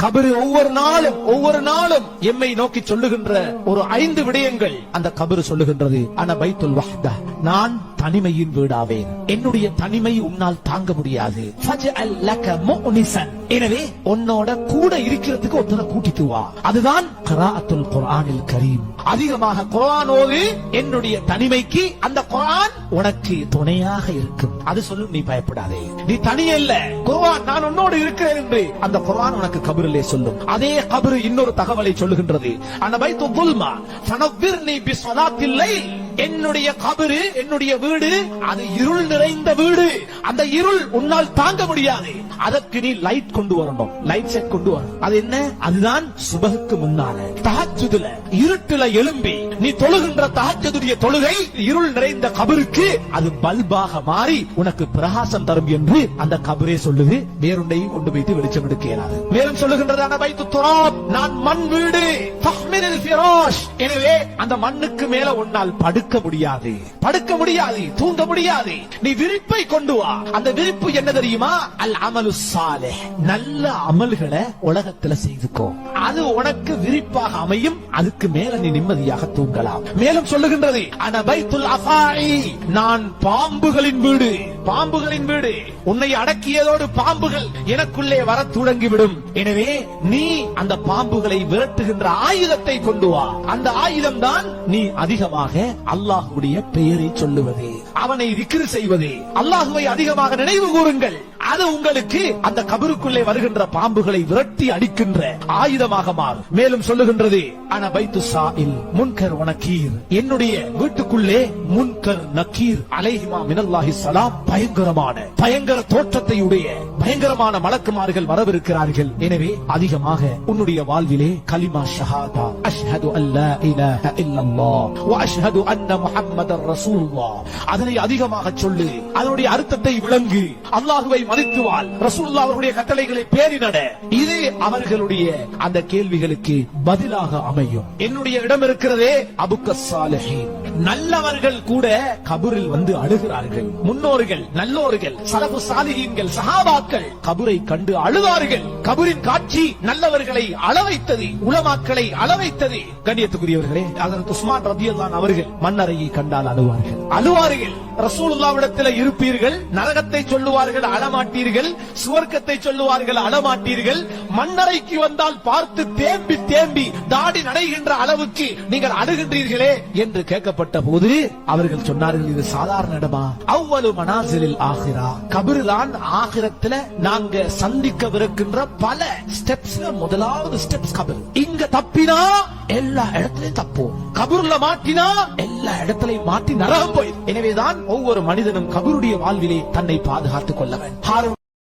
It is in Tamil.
கபரு ஒவ்வொரு நாளும் எம்மை நோக்கி சொல்லுகின்ற ஒரு 5 விடயங்கள் அந்த கபரு சொல்லுகின்றது. அன பைத்துல் வஹ்தா, நான் தனிமையின் வீடாவேன். என்னுடைய தனிமை உன்னால் தாங்க முடியாது. ஃபஜஅல் லக முனிசன், எனவே உன்னோட கூட இருக்கிறதுக்கு ஒருத்தரை கூட்டிட்டு வா. அதுதான் கிராஅத்துல் குர்ஆனில் கரீம். அதிகமாக குர்ஆன் ஓது. என்னுடைய தனிமைக்கு அந்த குர்ஆன் உனக்கு துணையாக இருக்கும். அது சொல்லும், நீ பயப்படாதே, நீ தனியே இல்ல, குர்ஆன் நான் உன்னோடு இருக்கிறேன் என்று அந்த குர்ஆன் உனக்கு கபரிலே சொல்லும். அதே கபரு இன்னொரு தகவலை சொல்லுகின்றது. அன பைத்துல் துல்மா ஃபனவ்விர்னி பிஸ்ஸலாத்தில் லைல், என்னுடைய கபரு, என்னுடைய வீடு அது இருள் நிறைந்த வீடு. அந்த இருள் உன்னால் தாங்க முடியாது. அதற்கு நீ லைட் கொண்டு வரணும், லைட் செட் கொண்டு வரணும். அது என்ன? அதுதான் சுபஹுக்கு முன்னால தஹஜ்ஜுதுல இருட்டுல எழும்பி நீ தொழுகின்ற தஹஜ்ஜுடைய தொழுகை இருள் நிறைந்த கபருக்கு அது பல்பாக மாறி உனக்கு பிரகாசம் தரும் என்று அந்த கபரே சொல்லுது. வேறொன்றையும் கொண்டு போய்த்து வெளிச்சம் எடுக்க இயலாது. மேலும் சொல்லுகின்றதான பைத்து துராப், நான் மண் வீடு. ஃபஹ்மினில் ஃபிராஷ், எனவே அந்த மண்ணுக்கு மேல உன்னால் படுக்க முடியாது, தூங்க முடியாது. நீ விரிப்பை கொண்டு வா. அந்த விரிப்பு என்ன தெரியுமா? அல் அமலு சாலிஹ், நல்ல அமல்களை உலகத்துல செய்துக்கோ. அது உனக்கு விரிப்பாக அமையும். அதுக்கு மேல நீ நிம்மதியாக தூங்கலாம். மேலும் சொல்லுகின்றது, அன பைத்துல் அஃபாஇ, நான் பாம்புகளின் வீடு. பாம்புகளின் வீடு, உன்னை அடக்கியதோடு பாம்புகள் எனக்குள்ளே வர தொடங்கிவிடும். எனவே நீ அந்த பாம்புகளை விரட்டுகின்ற ஆயுதத்தை கொண்டு வா. அந்த ஆயுதம் தான் நீ அதிகமாக அல்லாஹ்வுடைய பெயரை சொல்லுவது, அவனை திக்ர் செய்வது. அல்லாஹ்வை அதிகமாக நினைவு கூறுங்கள். அது உங்களுக்கு அந்த கபருக்குள்ளே வருகின்ற பாம்புகளை விரட்டி அடிக்கின்ற ஆயுதமாக மாறும். மேலும் சொல்லுகின்றது, அன பைத்து சாயில் முன்கர் வ நக்கீர், என்னுடைய வீட்டுக்குள்ளே முன்கர் நக்கீர் அலைஹிமா மினல்லாஹி ஸலாம், பயங்கர தோற்றத்தை உடைய பயங்கரமான மலக்குமார்கள் வரவிருக்கிறார்கள். எனவே அதிகமாக உன்னுடைய வாழ்விலே கலிமா ஷஹாதா, அஷ்ஹது அல்லா இலாஹ இல்லல்லாஹ் வ அஷ்ஹது அன்ன முஹம்மதர் ரசூலுல்லாஹ், அதனை அதிகமாக சொல்லு. அதனுடைய அர்த்தத்தை விளங்கு. அல்லாஹ்வை மதித்து வாழ். ரசூலுல்லாஹ் அவர்களுடைய கட்டளைகளை பேணி நட. இது அவர்களுடைய அந்த கேள்விகளுக்கு பதிலாக அமையும். என்னுடைய இடம் இருக்கிறதே அபுக்க சாலிஹீன், நல்லவர்கள் கூட கபரில் வந்து அழுகிறார்கள். முன்னோர்கள், நல்லோர்கள், சலஃபு சாலிஹீன்கள், சஹாபாக்கள் கபரை கண்டு அழுதார்கள். கபரின் காட்சி நல்லவர்களை அளவைத்தது, உலமாக்களை அளவைத்தது. கண்ணியத்துக்குரியவர்களே, ஹஜ்ரத் உஸ்மான் ரலியல்லாஹு அன்ஹு அவர்கள் மன்னரையை கண்டால் அழுவார்கள். ரசூலுல்லாஹ்விடத்தில் இருப்பீர்கள், நரகத்தை சொல்லுவார்கள், அழமாட்டீர்கள். சுவர்க்கத்தை சொல்லுவார்கள், அழமாட்டீர்கள். மன்னரைக்கு வந்தால் பார்த்து தேம்பி தேம்பி தாடி நடைகின்ற அளவுக்கு நீங்கள் அழுகின்றீர்களே என்று கேட்கப்பட்ட போது அவர்கள் சொன்னார்கள், இது சாதாரண இடமா? அவ்வளவு மனாசிலில் ஆகிரா, கபருதான் ஆகிரத்துல நாங்க சந்திக்கவிருக்கின்ற பல ஸ்டெப்ஸ். முதலாவது ஸ்டெப்ஸ் கபர். இங்க தப்பினா எல்லா இடத்திலையும் தப்போம், கபூர்ல மாட்டினா எல்லா இடத்திலையும் மாட்டி நரகம் போய். எனவேதான் ஒவ்வொரு மனிதனும் கபருடைய வாழ்விலே தன்னை பாதுகாத்துக் கொள்ள வேண்டும்.